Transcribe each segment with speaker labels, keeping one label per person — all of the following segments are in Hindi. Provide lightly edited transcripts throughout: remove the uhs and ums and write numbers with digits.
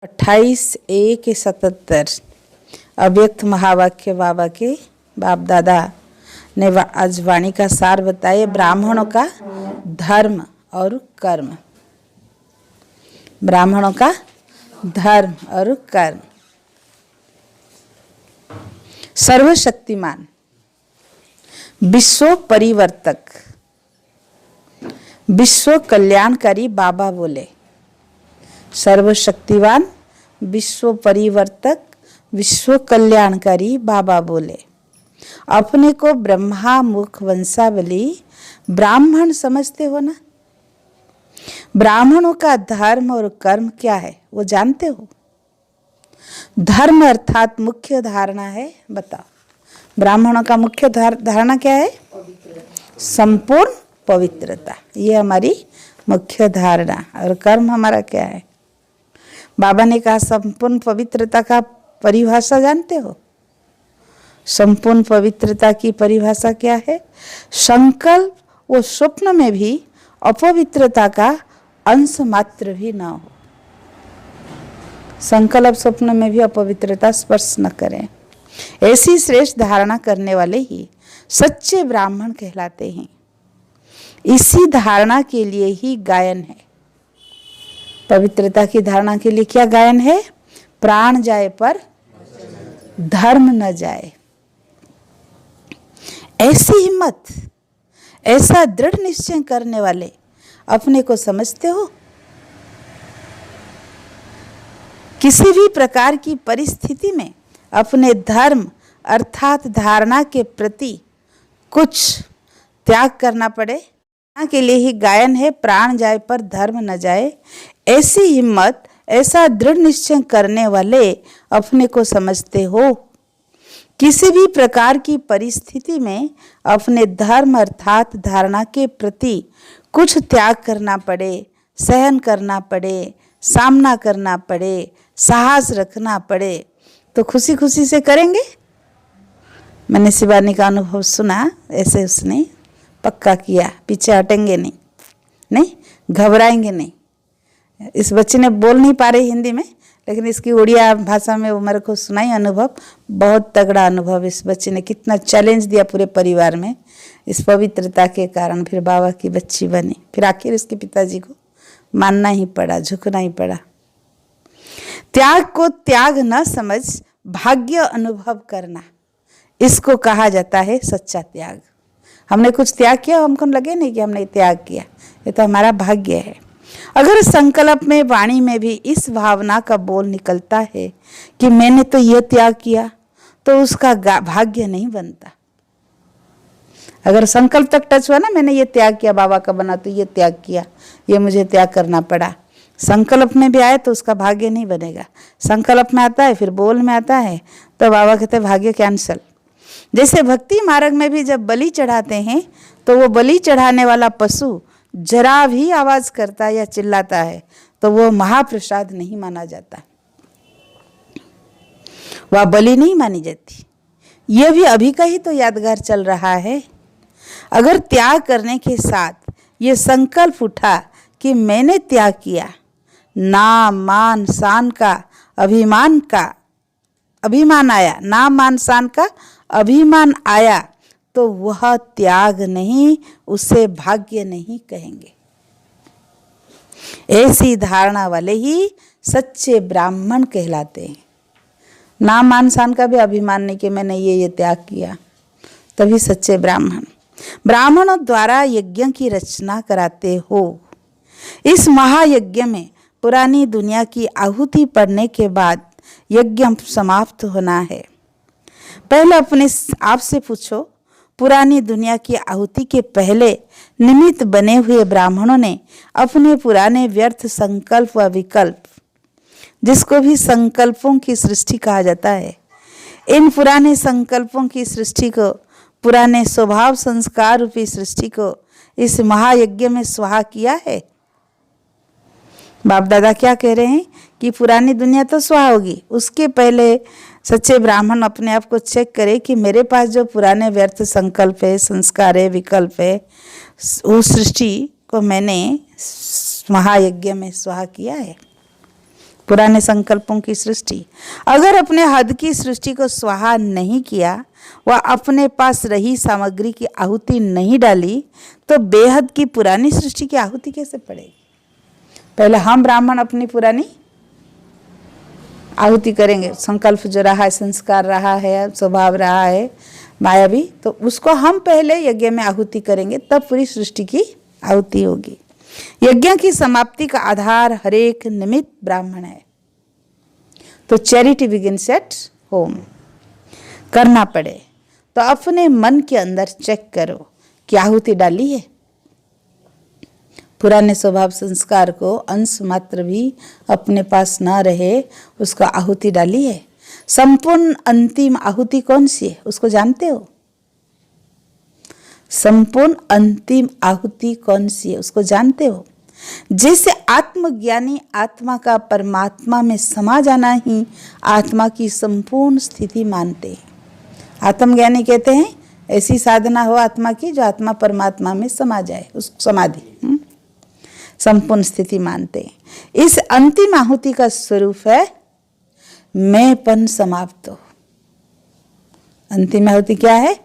Speaker 1: 28/1/77 अव्यक्त महावाक्य बाबा के बाप दादा ने आज वाणी का सार बताए। ब्राह्मणों का धर्म और कर्म, ब्राह्मणों का धर्म और कर्म। सर्वशक्तिमान, विश्व परिवर्तक, विश्व कल्याणकारी बाबा बोले। सर्वशक्तिवान, विश्व परिवर्तक, विश्व कल्याणकारी बाबा बोले। अपने को ब्रह्मा मुख वंशावली ब्राह्मण समझते हो ना? ब्राह्मणों का धर्म और कर्म क्या है वो जानते हो? धर्म अर्थात मुख्य धारणा है। बताओ, ब्राह्मणों का मुख्य धारणा क्या है? संपूर्ण पवित्रता, ये हमारी मुख्य धारणा। और कर्म हमारा क्या है? बाबा ने कहा संपूर्ण पवित्रता का परिभाषा जानते हो? संपूर्ण पवित्रता की परिभाषा क्या है? संकल्प वो स्वप्न में भी अपवित्रता का अंश मात्र भी ना हो। संकल्प स्वप्न में भी अपवित्रता स्पर्श न करें। ऐसी श्रेष्ठ धारणा करने वाले ही सच्चे ब्राह्मण कहलाते हैं। इसी धारणा के लिए ही गायन है। पवित्रता की धारणा के लिए क्या गायन है? प्राण जाए पर धर्म न जाए। ऐसी हिम्मत, ऐसा दृढ़ निश्चय करने वाले अपने को समझते हो? किसी भी प्रकार की परिस्थिति में अपने धर्म अर्थात धारणा के प्रति कुछ त्याग करना पड़े के लिए ही गायन है। प्राण जाए पर धर्म न जाए। ऐसी हिम्मत, ऐसा दृढ़ निश्चय करने वाले अपने को समझते हो? किसी भी प्रकार की परिस्थिति में अपने धर्म अर्थात धारणा के प्रति कुछ त्याग करना पड़े, सहन करना पड़े, सामना करना पड़े, साहस रखना पड़े तो खुशी खुशी से करेंगे। मैंने शिवानी का अनुभव सुना, ऐसे उसने पक्का किया, पीछे हटेंगे नहीं, घबराएंगे नहीं। इस बच्चे ने बोल नहीं पा रही हिंदी में, लेकिन इसकी उड़िया भाषा में वो मेरे को सुनाई अनुभव। बहुत तगड़ा अनुभव। इस बच्चे ने कितना चैलेंज दिया पूरे परिवार में। इस पवित्रता के कारण फिर बाबा की बच्ची बनी। फिर आखिर इसके पिताजी को मानना ही पड़ा, झुकना ही पड़ा। त्याग को त्याग न समझ भाग्य अनुभव करना, इसको कहा जाता है सच्चा त्याग। हमने कुछ त्याग किया, हमको लगे नहीं कि हमने त्याग किया, ये तो हमारा भाग्य है। अगर संकल्प में, वाणी में भी इस भावना का बोल निकलता है कि मैंने तो यह त्याग किया, तो उसका भाग्य नहीं बनता। अगर संकल्प तक टच हुआ ना, मैंने ये त्याग किया, बाबा का बना तो ये त्याग किया, ये मुझे त्याग करना पड़ा, संकल्प में भी आए तो उसका भाग्य नहीं बनेगा। संकल्प में आता है, फिर बोल में आता है, तो बाबा कहते हैं भाग्य कैंसल। जैसे भक्ति मार्ग में भी जब बलि चढ़ाते हैं तो वो बलि चढ़ाने वाला पशु जरा भी आवाज करता है या चिल्लाता है तो वो महाप्रसाद नहीं माना जाता, वह बलि नहीं मानी जाती। यह भी अभी का ही तो यादगार चल रहा है। अगर त्याग करने के साथ ये संकल्प उठा कि मैंने त्याग किया, नाम मान शान का अभिमान आया, नाम मान शान का अभिमान आया, तो वह त्याग नहीं, उसे भाग्य नहीं कहेंगे। ऐसी धारणा वाले ही सच्चे ब्राह्मण कहलाते हैं। नाम मान शान का भी अभिमान नहीं कि मैंने ये त्याग किया, तभी सच्चे ब्राह्मण। ब्राह्मणों द्वारा यज्ञ की रचना कराते हो। इस महायज्ञ में पुरानी दुनिया की आहुति पड़ने के बाद यज्ञ समाप्त होना है। पहले अपने आप से पूछो, पुरानी दुनिया की आहुति के पहले निमित्त बने हुए ब्राह्मणों ने अपने पुराने व्यर्थ संकल्प व विकल्प, जिसको भी संकल्पों की सृष्टि कहा जाता है, इन पुराने संकल्पों की सृष्टि को, पुराने स्वभाव संस्कार रूपी सृष्टि को इस महायज्ञ में स्वाहा किया है। बाप दादा क्या कह रहे हैं कि पुरानी दुनिया तो स्वाहा होगी, उसके पहले सच्चे ब्राह्मण अपने आप को चेक करे कि मेरे पास जो पुराने व्यर्थ संकल्प है, संस्कार है, विकल्प है, उस सृष्टि को मैंने महायज्ञ में स्वाहा किया है। पुराने संकल्पों की सृष्टि। अगर अपने हद की सृष्टि को स्वाहा नहीं किया व अपने पास रही सामग्री की आहुति नहीं डाली तो बेहद की पुरानी सृष्टि की आहुति कैसे पड़ेगी? पहले हम ब्राह्मण अपनी पुरानी आहुति करेंगे। संकल्प जो रहा है, संस्कार रहा है, स्वभाव रहा है मायावी, तो उसको हम पहले यज्ञ में आहुति करेंगे, तब पूरी सृष्टि की आहुति होगी। यज्ञ की समाप्ति का आधार हरेक निमित्त ब्राह्मण है। तो चैरिटी बिगिंस एट होम। करना पड़े तो अपने मन के अंदर चेक करो कि आहुति डाली है। पुराने स्वभाव संस्कार को अंश मात्र भी अपने पास ना रहे, उसको आहुति डाली है। संपूर्ण अंतिम आहुति कौन सी है उसको जानते हो? संपूर्ण अंतिम आहुति कौन सी है उसको जानते हो? जैसे आत्मज्ञानी आत्मा का परमात्मा में समा जाना ही आत्मा की संपूर्ण स्थिति मानते हैं। आत्मज्ञानी कहते हैं ऐसी साधना हो आत्मा की जो आत्मा परमात्मा में समा जाए, उस समाधि संपूर्ण स्थिति मानते हैं। इस अंतिम आहुति का स्वरूप है मैंपन समाप्त हो। अंतिम आहुति क्या है?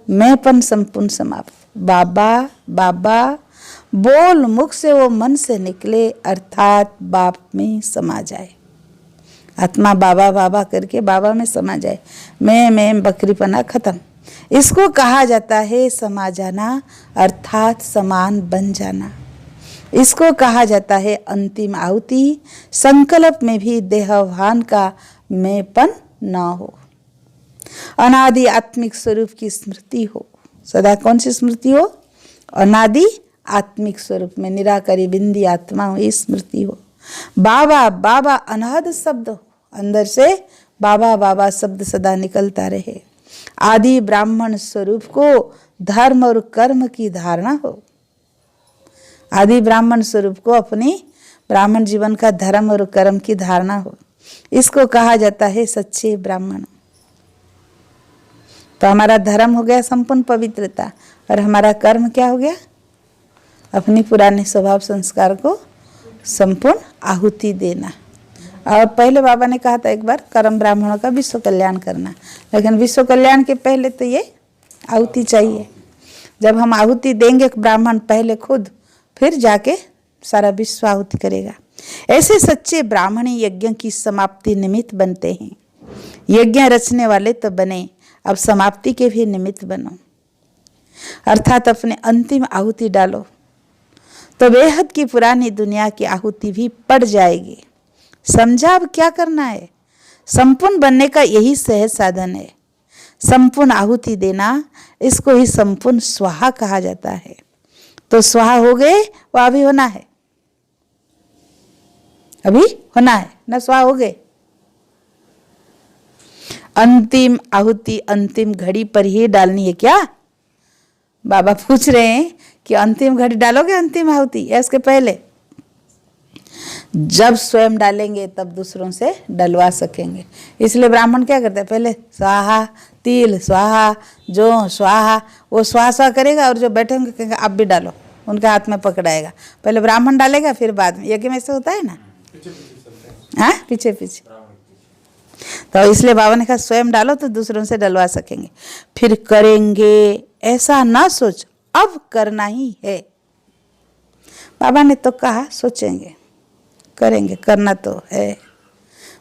Speaker 1: मैंपन संपूर्ण समाप्त। बाबा बाबा बोल मुख से वो मन से निकले, अर्थात बाप में समा जाए। आत्मा बाबा बाबा करके बाबा में समा जाए। मैं बकरीपना खत्म। इसको कहा जाता है समा जाना, अर्थात समान बन जाना। इसको कहा जाता है अंतिम आहुति। संकल्प में भी देहभान का मैंपन न हो, अनादि आत्मिक स्वरूप की स्मृति हो। सदा कौन सी स्मृति हो? अनादि आत्मिक स्वरूप में निराकारी बिंदी आत्मा हो, ये स्मृति हो। बाबा बाबा अनाहद शब्द हो, अंदर से बाबा बाबा शब्द सदा निकलता रहे। आदि ब्राह्मण स्वरूप को धर्म और कर्म की धारणा हो। आदि ब्राह्मण स्वरूप को अपनी ब्राह्मण जीवन का धर्म और कर्म की धारणा हो। इसको कहा जाता है सच्चे ब्राह्मण। तो हमारा धर्म हो गया संपूर्ण पवित्रता, और हमारा कर्म क्या हो गया? अपनी पुराने स्वभाव संस्कार को संपूर्ण आहुति देना। और पहले बाबा ने कहा था एक बार, कर्म ब्राह्मणों का विश्व कल्याण करना। लेकिन विश्व कल्याण के पहले तो ये आहुति चाहिए। जब हम आहुति देंगे ब्राह्मण पहले खुद, फिर जाके सारा विश्व आहुति करेगा। ऐसे सच्चे ब्राह्मणी यज्ञ की समाप्ति निमित्त बनते हैं। यज्ञ रचने वाले तो बने, अब समाप्ति के भी निमित्त बनो, अर्थात अपने अंतिम आहुति डालो, तो बेहद की पुरानी दुनिया की आहुति भी पड़ जाएगी। समझा अब क्या करना है? संपूर्ण बनने का यही सहज साधन है, संपूर्ण आहुति देना। इसको ही संपूर्ण स्वाहा कहा जाता है। तो स्वाहा हो गए, वह अभी होना है, अभी होना है ना? स्वाहा हो गए। अंतिम आहुति अंतिम घड़ी पर ही डालनी है क्या? बाबा पूछ रहे हैं कि अंतिम घड़ी डालोगे अंतिम आहुति या इसके पहले? जब स्वयं डालेंगे तब दूसरों से डलवा सकेंगे। इसलिए ब्राह्मण क्या करते हैं? पहले स्वाहा, तिल स्वाहा, जो स्वाहा, वो स्वाहा स्वाहा करेगा, और जो बैठे होंगे कहेंगे आप भी डालो, उनके हाथ में पकड़ाएगा। पहले ब्राह्मण डालेगा, फिर बाद में। यज्ञ में ऐसे होता है ना, हाँ, पीछे पीछे। तो इसलिए बाबा ने कहा स्वयं डालो तो दूसरों से डलवा सकेंगे। फिर करेंगे ऐसा ना सोच, अब करना ही है। बाबा ने तो कहा सोचेंगे, करेंगे, करना तो है।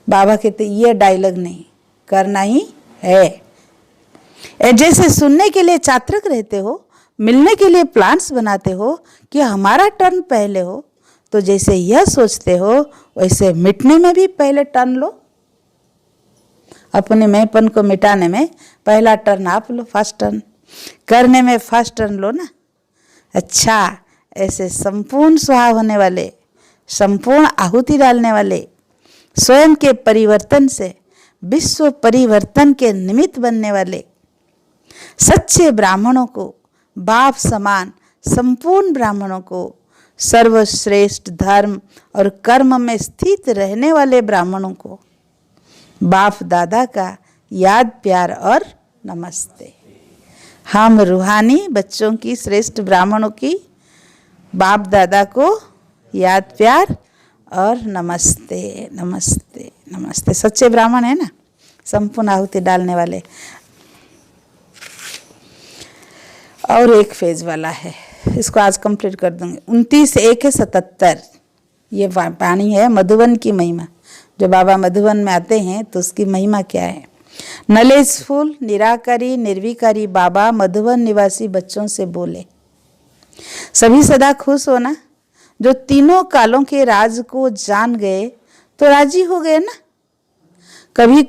Speaker 1: बाबा कहते ये डायलॉग नहीं, करना ही है। जैसे सुनने के लिए चातक रहते हो, मिलने के लिए प्लान्स बनाते हो कि हमारा टर्न पहले हो, तो जैसे यह सोचते हो वैसे मिटने में भी पहले टर्न लो। अपने मैंपन को मिटाने में पहला टर्न आप लो, फर्स्ट टर्न। करने में फर्स्ट टर्न लो ना। अच्छा, ऐसे संपूर्ण स्वाहा होने वाले, संपूर्ण आहुति डालने वाले, स्वयं के परिवर्तन से विश्व परिवर्तन के निमित्त बनने वाले सच्चे ब्राह्मणों को, बाप समान संपूर्ण ब्राह्मणों को, सर्वश्रेष्ठ धर्म और कर्म में स्थित रहने वाले ब्राह्मणों को बाप दादा का याद प्यार और नमस्ते। हम रूहानी बच्चों की, श्रेष्ठ ब्राह्मणों की बाप दादा को याद प्यार और नमस्ते नमस्ते नमस्ते। सच्चे ब्राह्मण है ना, संपूर्ण आहुति डालने वाले। और एक फेज वाला है, इसको आज कंप्लीट कर दूंगी। 29-1-77 ये वाणी है मधुबन की महिमा। जो बाबा मधुबन में आते हैं तो उसकी महिमा क्या है। नलेजफुल निराकारी निर्विकारी बाबा मधुबन निवासी बच्चों से बोले, सभी सदा खुश होना। जो तीनों कालों के राज को जान गए तो राजी हो गए ना। कभी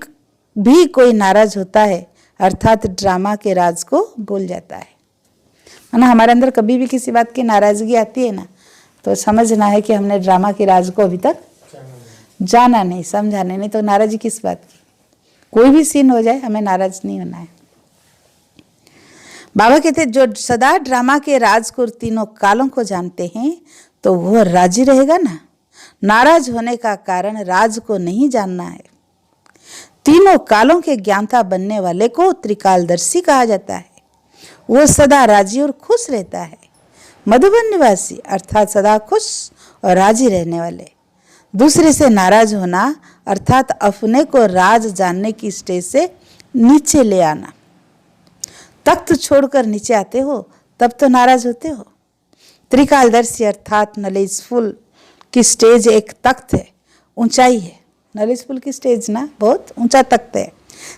Speaker 1: भी कोई नाराज होता है अर्थात ड्रामा के राज को भूल जाता है ना। हमारे अंदर कभी भी किसी बात की नाराजगी आती है ना, तो समझना है कि हमने ड्रामा के राज को अभी तक जाना नहीं, समझा नहीं। तो नाराजगी किस बात की। कोई भी सीन हो जाए हमें नाराज नहीं होना है। बाबा कहते जो सदा ड्रामा के राज को तीनों कालों को जानते हैं तो वो राजी रहेगा ना। नाराज होने का कारण राज को नहीं जानना है। तीनों कालों के ज्ञाता बनने वाले को त्रिकालदर्शी कहा जाता है। वो सदा राजी और खुश रहता है। मधुबन निवासी अर्थात सदा खुश और राजी रहने वाले। दूसरे से नाराज होना अर्थात अपने को राज जानने की स्टेज से नीचे ले आना। तख्त छोड़कर नीचे आते हो तब तो नाराज होते हो। त्रिकालदर्शी अर्थात नॉलेजफुल की स्टेज एक तख्त है, ऊंचाई है। नॉलेजफुल की स्टेज ना बहुत ऊंचा तख्त है।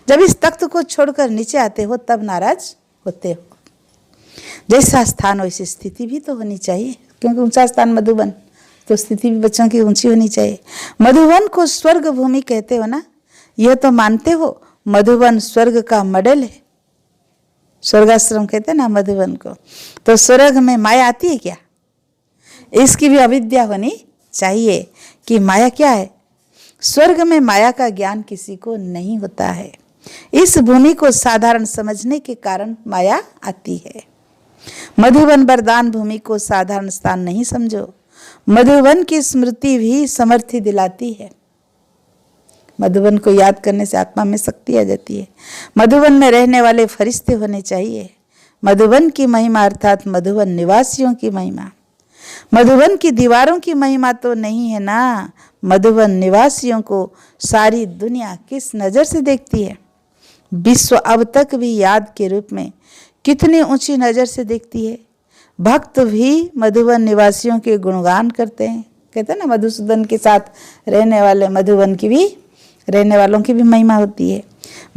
Speaker 1: जब इस तख्त को छोड़कर नीचे आते हो तब नाराज होते हो। जैसा स्थान वैसी स्थिति भी तो होनी चाहिए, क्योंकि ऊंचा स्थान मधुबन, तो स्थिति भी बच्चों की ऊंची होनी चाहिए। मधुबन को स्वर्ग भूमि कहते हो ना, यह तो मानते हो मधुबन स्वर्ग का मॉडल है। स्वर्गाश्रम कहते हैं ना मधुबन को। तो स्वर्ग में माया आती है क्या? इसकी भी अविद्या होनी चाहिए कि माया क्या है। स्वर्ग में माया का ज्ञान किसी को नहीं होता है। इस भूमि को साधारण समझने के कारण माया आती है। मधुबन वरदान भूमि को साधारण स्थान नहीं समझो। मधुबन की स्मृति भी समर्थी दिलाती है। मधुबन को याद करने से आत्मा में शक्ति आ जाती है। मधुबन में रहने वाले फरिश्ते होने चाहिए। मधुबन की महिमा अर्थात मधुबन निवासियों की महिमा। मधुबन की दीवारों की महिमा तो नहीं है ना। मधुबन निवासियों को सारी दुनिया किस नज़र से देखती है। विश्व अब तक भी याद के रूप में कितनी ऊंची नज़र से देखती है। भक्त भी मधुबन निवासियों के गुणगान करते हैं। कहते हैं ना मधुसूदन के साथ रहने वाले मधुबन की भी रहने वालों की भी महिमा होती है।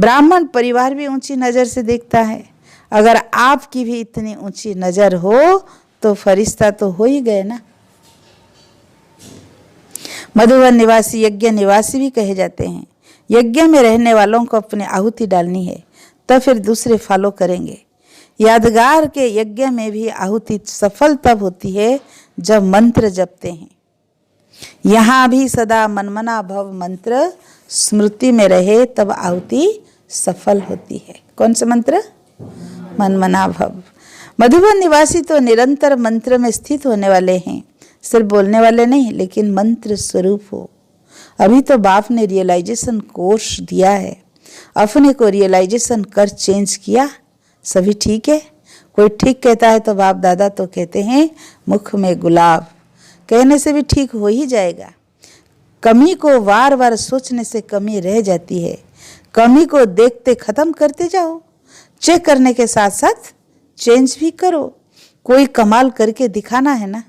Speaker 1: ब्राह्मण परिवार भी ऊंची नज़र से देखता है। अगर आपकी भी इतनी ऊंची नज़र हो तो फरिश्ता तो हो ही गए ना। मधुबन निवासी यज्ञ निवासी भी कहे जाते हैं। यज्ञ में रहने वालों को अपनी आहुति डालनी है, तब फिर दूसरे फॉलो करेंगे। यादगार के यज्ञ में भी आहुति सफल तब होती है जब मंत्र जपते हैं। यहाँ भी सदा मनमना भव मंत्र स्मृति में रहे तब आहुति सफल होती है। कौन सा मंत्र? मनमना भव। मधुबन निवासी तो निरंतर मंत्र में स्थित होने वाले हैं। सिर्फ बोलने वाले नहीं, लेकिन मंत्र स्वरूप हो। अभी तो बाप ने रियलाइजेशन कोर्स दिया है, अपने को रियलाइजेशन कर चेंज किया। सभी ठीक है। कोई ठीक कहता है तो बाप दादा तो कहते हैं मुख में गुलाब, कहने से भी ठीक हो ही जाएगा। कमी को बार बार सोचने से कमी रह जाती है। कमी को देखते खत्म करते जाओ। चेक करने के साथ साथ चेंज भी करो। कोई कमाल करके दिखाना है ना।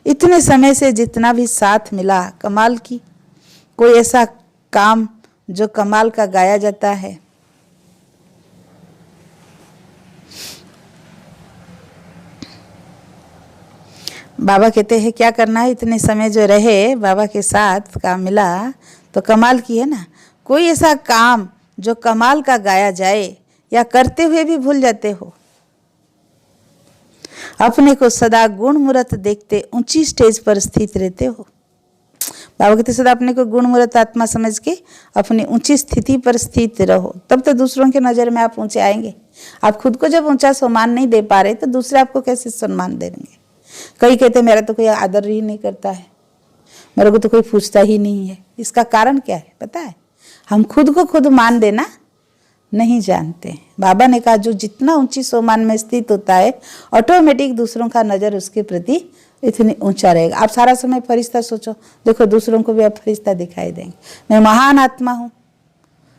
Speaker 1: इतने समय से जितना भी साथ मिला कमाल की, कोई ऐसा काम जो कमाल का गाया जाता है। बाबा कहते हैं क्या करना है, इतने समय जो रहे बाबा के साथ काम मिला तो कमाल की है ना। कोई ऐसा काम जो कमाल का गाया जाए या करते हुए भी भूल जाते हो। अपने को सदा गुण मूर्त देखते ऊंची स्टेज पर स्थित रहते हो। बाबा कहते सदा अपने को गुण मूर्त आत्मा समझ के अपनी ऊंची स्थिति पर स्थित रहो, तब तो दूसरों के नज़र में आप ऊंचे आएंगे। आप खुद को जब ऊंचा सम्मान नहीं दे पा रहे तो दूसरे आपको कैसे सम्मान देंगे। कई कहते मेरा तो कोई आदर ही नहीं करता है, मेरे को तो कोई पूछता ही नहीं है। इसका कारण क्या है पता है? हम खुद को खुद मान देना नहीं जानते। बाबा ने कहा जो जितना ऊंची सोमान में स्थित होता है ऑटोमेटिक दूसरों का नज़र उसके प्रति इतनी ऊंचा रहेगा। आप सारा समय फरिश्ता सोचो, देखो दूसरों को भी आप फरिश्ता दिखाई देंगे। मैं महान आत्मा हूँ,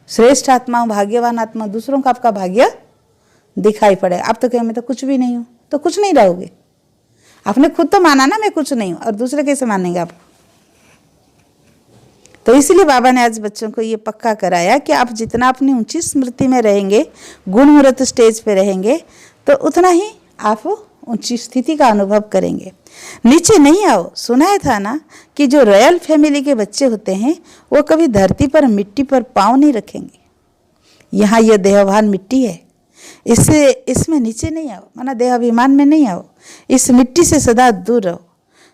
Speaker 1: श्रेष्ठ आत्मा हूँ, भाग्यवान आत्मा, दूसरों का आपका भाग्य दिखाई पड़ेगा। आप तो कहें मैं तो कुछ भी नहीं हूँ, तो कुछ नहीं रहोगे। आपने खुद तो माना ना मैं कुछ नहीं हूँ, और दूसरे कैसे मानेंगे आपको। तो इसलिए बाबा ने आज बच्चों को ये पक्का कराया कि आप जितना अपनी ऊंची स्मृति में रहेंगे, गुणमूर्त स्टेज पे रहेंगे, तो उतना ही आप ऊंची स्थिति का अनुभव करेंगे। नीचे नहीं आओ। सुना था ना कि जो रॉयल फैमिली के बच्चे होते हैं वो कभी धरती पर मिट्टी पर पाँव नहीं रखेंगे। यहाँ यह देहभान मिट्टी है, इसमें नीचे नहीं आओ, माना देहाभिमान में नहीं आओ। इस मिट्टी से सदा दूर रहो।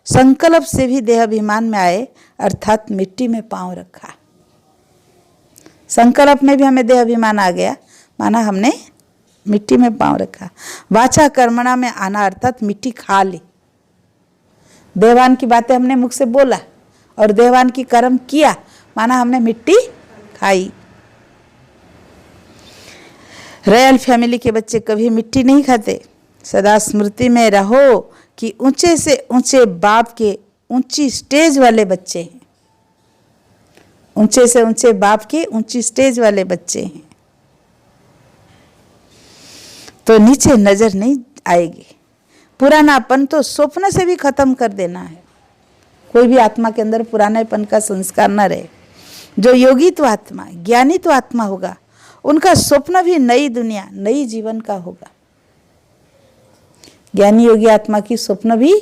Speaker 1: संकल्प से भी देहाभिमान में आए, अर्थात मिट्टी में पांव रखा। संकल्प में भी हमें देहाभिमान आ गया, माना हमने मिट्टी में पांव रखा। वाचा कर्मणा में आना, अर्थात मिट्टी खा ली। देवान की बातें हमने मुख से बोला और देवान की कर्म किया, माना हमने मिट्टी खाई। रॉयल फैमिली के बच्चे कभी मिट्टी नहीं खाते। सदा स्मृति में रहो कि ऊंचे से ऊंचे बाप के ऊंची स्टेज वाले बच्चे हैं। ऊंचे से ऊंचे बाप के ऊंची स्टेज वाले बच्चे हैं, तो नीचे नजर नहीं आएगी। पुरानापन तो स्वप्न से भी खत्म कर देना है। कोई भी आत्मा के अंदर पुरानेपन का संस्कार न रहे। जो योगी तो आत्मा, ज्ञानी तो आत्मा होगा, उनका स्वप्न भी नई दुनिया, नई जीवन का होगा। ज्ञानी योगी आत्मा की स्वप्न भी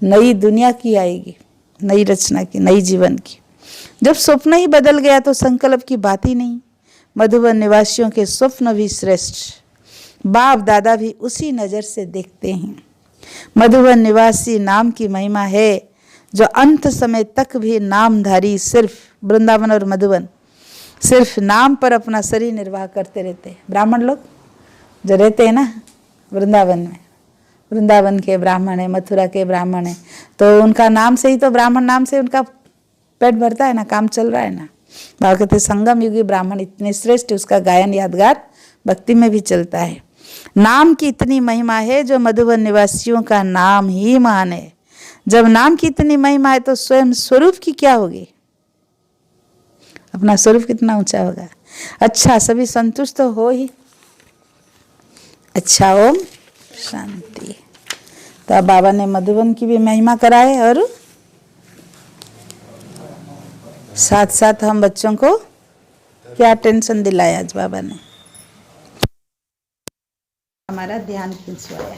Speaker 1: नई दुनिया की आएगी, नई रचना की, नई जीवन की। जब स्वप्न ही बदल गया तो संकल्प की बात ही नहीं। मधुबन निवासियों के स्वप्न भी श्रेष्ठ, बाप दादा भी उसी नज़र से देखते हैं। मधुबन निवासी नाम की महिमा है, जो अंत समय तक भी नामधारी, सिर्फ वृंदावन और मधुबन, सिर्फ नाम पर अपना शरीर निर्वाह करते रहते हैं। ब्राह्मण लोग जो रहते हैं ना वृंदावन में, वृंदावन के ब्राह्मण है, मथुरा के ब्राह्मण है, तो उनका नाम से ही तो, ब्राह्मण नाम से उनका पेट भरता है ना, काम चल रहा है ना। बाबा कहते संगम युगी ब्राह्मण इतने श्रेष्ठ, उसका गायन यादगार भक्ति में भी चलता है। नाम की इतनी महिमा है, जो मधुबन निवासियों का नाम ही महान है। जब नाम की इतनी महिमा है तो स्वयं स्वरूप की क्या होगी। अपना स्वरूप कितना ऊंचा होगा। अच्छा, सभी संतुष्ट तो हो ही। अच्छा, ओम शांति। तो अब बाबा ने मधुबन की भी महिमा कराए और साथ साथ हम बच्चों को क्या टेंशन दिलाया आज बाबा ने, हमारा ध्यान खिंचवाया।